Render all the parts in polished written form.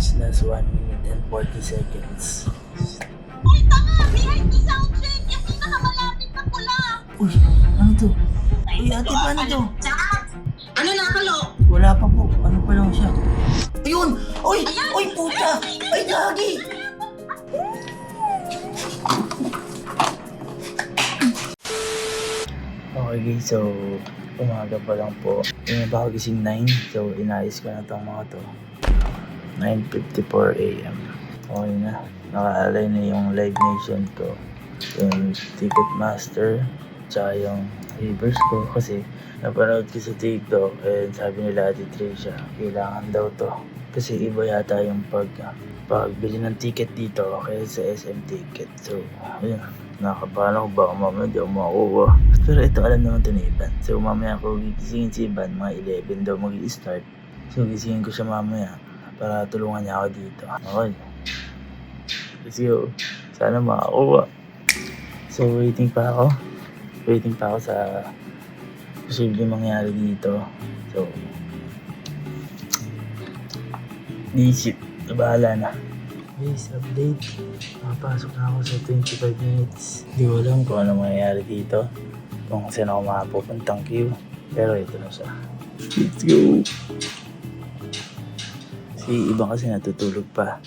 Guys, last 1 minute and 40 seconds. Uy, tanga! Behind the sound check! Yung pinakamalapit na pula! Uy, ano to? Uy, ate, paano to? Ano nakalo? Wala pa po. Ano pa lang siya? Ayun! Uy! Ayan! Uy, puta! Ay, gagi! Okay guys, so umaga pa lang po. Yung ba ako gising 9, so inayos ko na tong mga to. 9:54 AM. Okay na. Naka-align na yung Live Nation ko. Yung Ticketmaster. Tsaka yung reverse ko. Kasi napanood ko sa TikTok and sabi nila Ate Tricia, kailangan daw to. Kasi iba yata yung pagbili ng ticket dito kaya sa SM Ticket. So, ayun. Nakakabahan ako baka mamaya di ako makakuha. Pero ito alam naman to ni Ivan. So mamaya ako gigisingin si Ivan. Mga 11 daw mag-i-start. So gisingin ko siya mamaya para tulungan niya ako dito. Okay. Let's go. Sana makakuha. So waiting pa ako. Waiting pa ako sa posibleng mangyari dito. So isip. Bahala na. Guys, update. Makapasok na ako sa 25 minutes. Hindi ko alam kung ano mangyayari dito. Kung saan ako makapupuntang queue. Pero ito na siya. Let's go! Si iba kasi natutulog pa.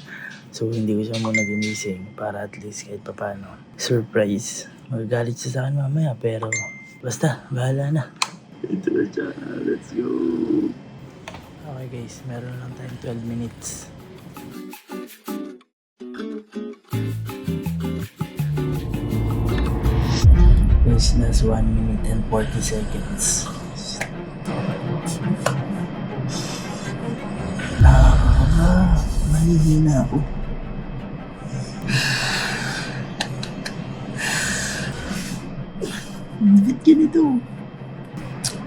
So hindi ko siya muna ginising para at least kahit papano. Surprise! Magagalit siya sa akin mamaya pero basta, bahala na. Ito na siya. Let's go! Okay guys, meron lang tayong 12 minutes. Guys, last 1 minute and 40 seconds. Nakakaba. Mahihina ako. Bakit ganito?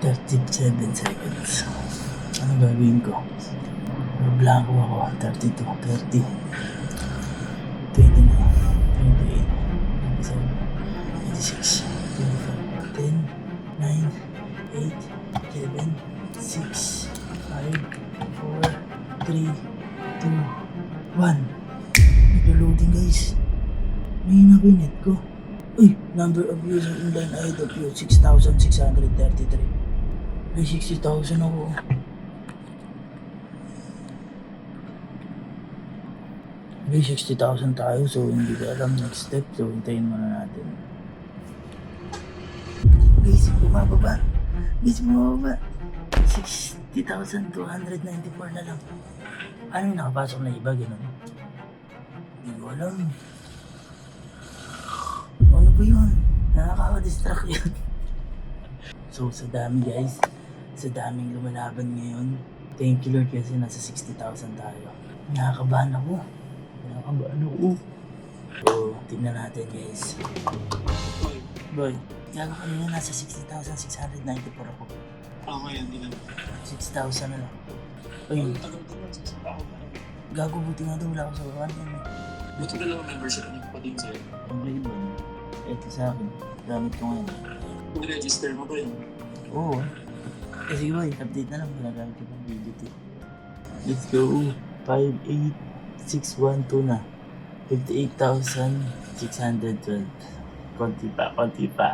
37 seconds. Ano gagawin ko? Blanco ako. 32, 30, 29, 28, 27, 26, 25, 10, 9, 8, 7, 6, 5, 4, 3, 2, 1. Nag-loading guys. May nabinet ko. Uy, number of users online IW 6,633. May 60,000 ako. May 60,000 tayo, so hindi ko alam next step. So hintayin muna natin. Guys, bumababa. Guys, bumababa. 60,294 na lang. Ano yung nakapasok na iba, gano'n? Hindi ko alam. Ano ba yun? Nakaka-distract yun. So, sa dami guys. Sa daming lumalaban ngayon. Thank you Lord kasi nasa 60,000 tayo. Nakakabahan ako. Nakakabahan ako. So, tignan natin guys. Boy, gago kanina nasa 60,694 ako. Oo, ngayon, hindi lang. 6,000 na lang. Ayun, Tagal-tagal, 6 pa ako. gago buti nga daw wala ako sa kawan yan. Buti na lang membership niyo pa din sa'yo. Ang ribbon. Ito sa akin. Gamit ko ngayon. Kung register mo ba yun? Oo. Kasi boy, update na lang. Ginagamit ko ng video tip. Let's go. 58,612 na. 58,612. Konti pa, konti pa.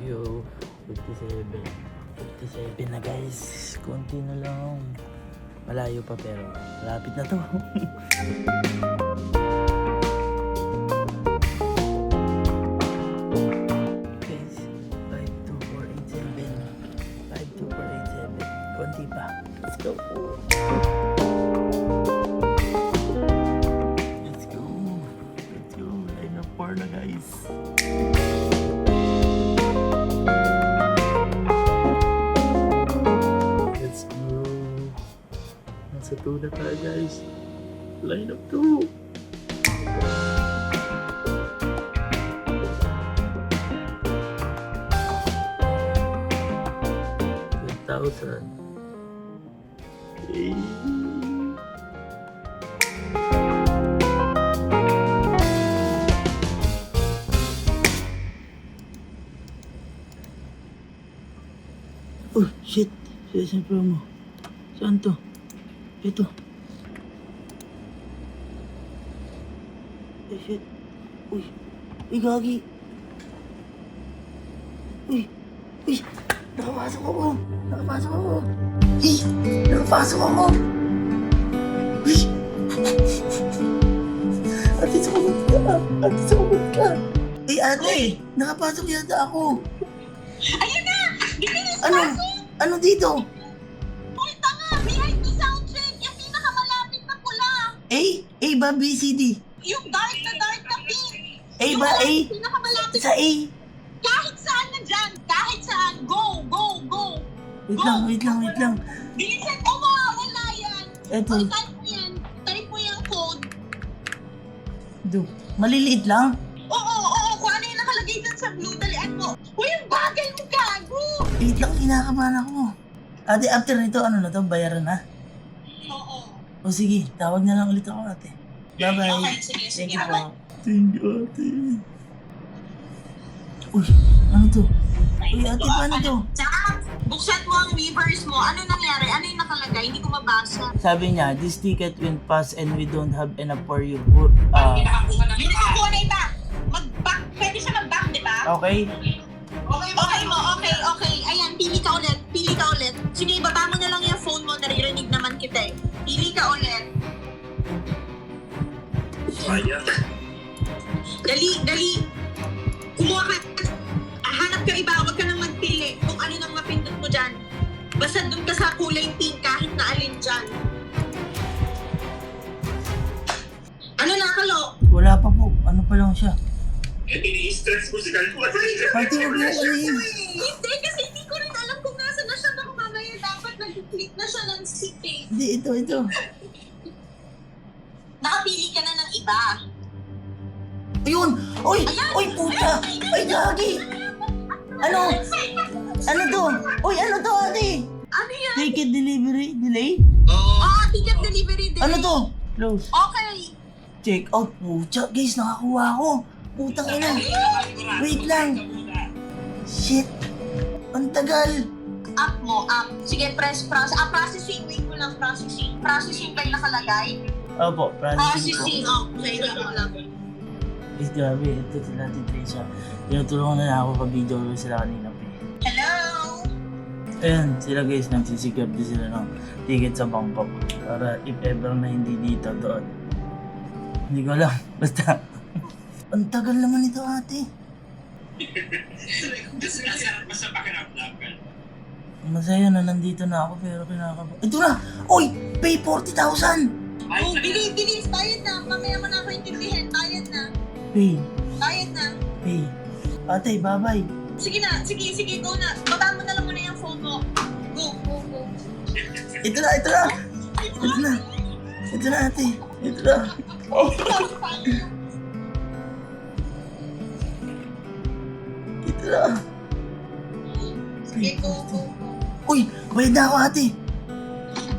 Yo, 57. 57 na guys. Konti na lang. Malayo pa pero malapit na to. Guys, 52487. 52487. Konti pa. Let's go. Let's go. Let's go. Line up 4 na guys. Let's go. Nasa 2 na tayo guys. Line up 2. $10,000. Hey. Oh, shit. Saan mo? Saan to? Ito. Eh, shit. Uy. Uy, gagi. Uy. Uy. Nakapasok ako. Nakapasok ako. Uy. Nakapasok ako. Uy. Ate, sumabot ka. Ate, sumabot ka. Eh, ate. Nakapasok yata ako. Ayun na! Ginis Ano? Ano dito? Uy, tanga! VIP sound check! Yung pinakamalapit na pula! A ba, B, C, D? Yung dark na pink! A ba, A? Pinakamalapit Sa A. kahit saan na dyan! Kahit saan! Go! Go! Go! Wait lang. Bilisan mo! Wala yan! Eto. Uy, type mo yan! Type mo yung code! Do. Maliliit lang. Oo! Kung ano yung nakalagay dyan sa blue, dalian mo! Uy, yung bagay mo, gago! Wait lang, kinakabahan ako. Ate, after nito, ano na to? Bayaran na? Oo. O sige, tawag na lang ulit ako, ate. Bye-bye. Okay, sige. Thank you Bye-bye. po. Thank you, ate. Uy, ano to? Uy, ate, paano to? Tsaka, buksan mo ang Weavers mo. Ano nangyari? Ano yung nakalagay? Hindi ko mabasa. Sabi niya, this ticket went past and we don't have enough for you. May nakakuha na iba. Mag-back. Pwede siya mag-back, di ba? Okay? Okay mo. Okay. Ayan, pili ka ulit. Sige, baba mo na lang yung phone mo. Naririnig naman kita eh. Pili ka ulit. Ayan. Dali. Kumuha ka. Hanap ka iba. Huwag ka nang magpili. Kung ano nang mapindot mo dyan. Basta dun ka sa kulay pink kahit na alin dyan. Ano nakalo? Wala pa po. Ano pa lang siya? Ini-stress mo si Kalpo. Ate, huwag mo ulihin. Hindi, kasi hindi ko rin alam kung nasa na siya. Baka mamaya dapat nag-click na siya ng seat eh. Hindi, ito. Nakapili ka na ng iba. Ayun! Uy! Ayan! Uy, puta! Ay, gagi! Ano? Ano to? Uy, ano to, ate? Ano yan? Ticket delivery delay? Oo, ticket delivery delay. Ano to? Close. Okay. Check out. Pucha, guys, nakakuha ako. Putang ina. Wait lang. Shit. Ang tagal. Up mo, up. Sige, processing. Wait mo lang, processing. Processing ba yung nakalagay? Opo, Processing. Oh, okay lang. Guys, grabe. Ito sila, Titrisha. Tinutulungan na ako pa-video ko sila kanina pa. Hello? Ayan, sila guys, nagsisecurity sila ng ticket sa Bangkok. Para if ever na hindi dito, doon. Hindi ko alam. Basta. Ang tagal naman ito, ate. Basta pakiramdam ka. Masaya na nandito na ako pero kinakaba. Ito na! Uy! Pay 40,000! Oh, bilis. Bayad na. Mamaya mo na ako intindihin. Bayad na. Pay. Bayad na. Pay. Ate, bye-bye. Sige na. Sige, go na. Baba mo na lang muna yung phone mo. Go. Ito na! Ito na, ate. Ito na. Ito na. Sige, go. Uy! Bayad na ako, ate.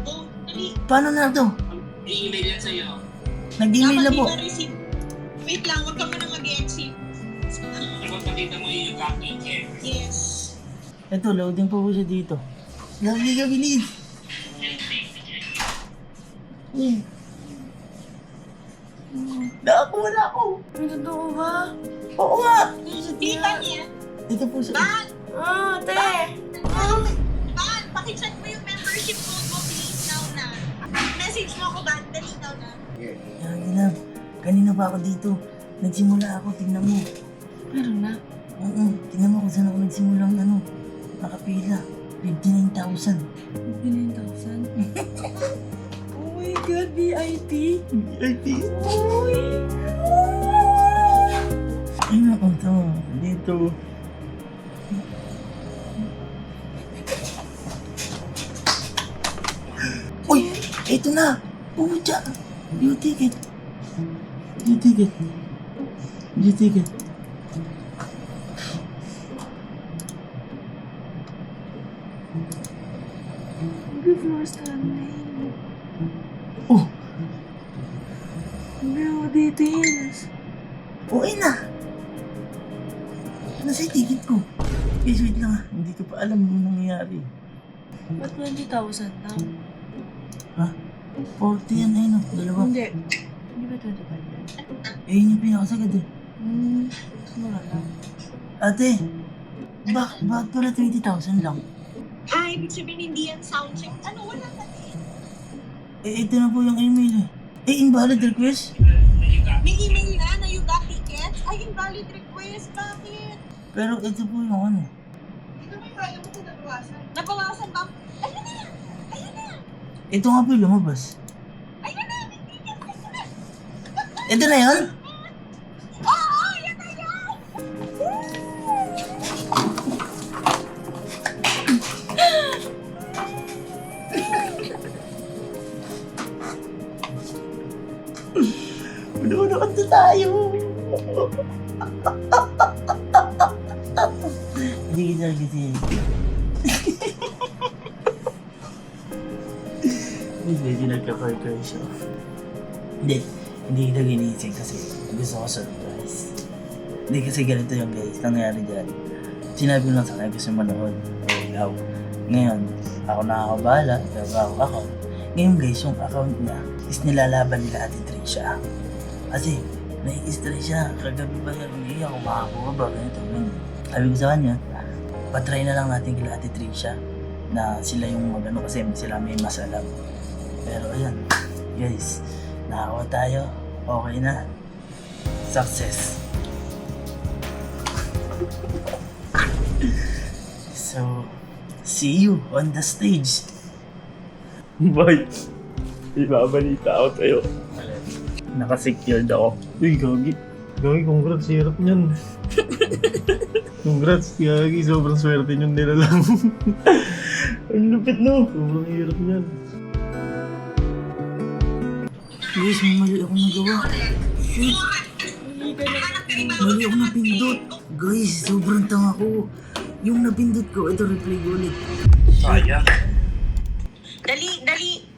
Go. Dali. Paano na to? I-email yan sa'yo. Nag-email na Dapat po. di na-receive. Wait lang, huwag ka muna mag-exit. Kapag pakita mo yung copy, Yes. Ito, loading pa po siya dito. Lovely ka, bilis. Nakakuha na ako. Totoo ba? Oo nga. Kita niya. Ito po siya. Ban! Ah, te! Ban! Pakicheck mo yung membership code mo, please, now na. Message mo ako, Ban. Dali, now na. Yan na. Kanina pa ako dito. Nagsimula ako, tingnan mo. Meron na. Oo, tingnan mo kung saan ako nagsimulang nakapila. 59,000. 59,000? Oh my God, VIP? VIP. Uy! Ayun ako to. Dito. Uy! Ito na! Pucha! View ticket. Good floor standing. Oh! View details. Okay na! Nasa yung ticket ko. Guys, wait lang ah. Hindi ko pa alam yung nangyayari. Ba't 20,000 lang? Ha? 40 yan, ayun o. Dalawa. Hindi. Hindi ba 25 yan? Eh, yun yung pinakasagad eh. Mura lang. Ate, bakit pala 20,000 lang? Ay, ibig sabihin hindi yan sound check. Ano, wala na din. Eh, ito na po yung email eh. Eh, invalid request? May email na you got tickets? Ay, invalid request. Bakit? Pero ito po yung ano. Ito may kaya mo kung nabawasan. Nabawasan ba? Ayun na! Ayun na! Ito nga po yung lumabas. Ayun na! Hindi yan! Ayun na! Ito na yun? Oo! Yan na yan! Ano kanta tayo? Hindi kita nagising. Medyo nagka-fire siya. Hindi kita ginising kasi gusto ko surprise. Hindi kasi ganito yung guys, nangyari dyan. Sinabi ko lang sa kanya gusto manood. Ikaw. Ngayon, ako nakakabahala, gagawa ako. Ngayon guys, yung account niya is nilalaban nila Ate Trisha. Kasi, nai-stress siya. Kagabi ba yan? Hindi ako makakuha ba? Ganito, ganyan. Sabi ko sa kanya, patry na lang natin kila Ate Trisha na sila yung magano kasi sila may mas alam. Pero ayan, guys, nakakuha tayo. Okay na. Success. So, see you on the stage. Boy, ibabalita ako sa'yo. Nakasecured ako. Uy, Gagi. Gagi, congrats. Hirap niyan. Congrats, Gagi. Sobrang swerte niyon nila lang. Ang lupit, no? Sobrang hirap niyan. Guys, may mali ako nagawa. Shit! Mali ako napindot. Guys, sobrang tanga ko. Yung napindot ko, ito replay ko ulit. Sayang. Dali, dali.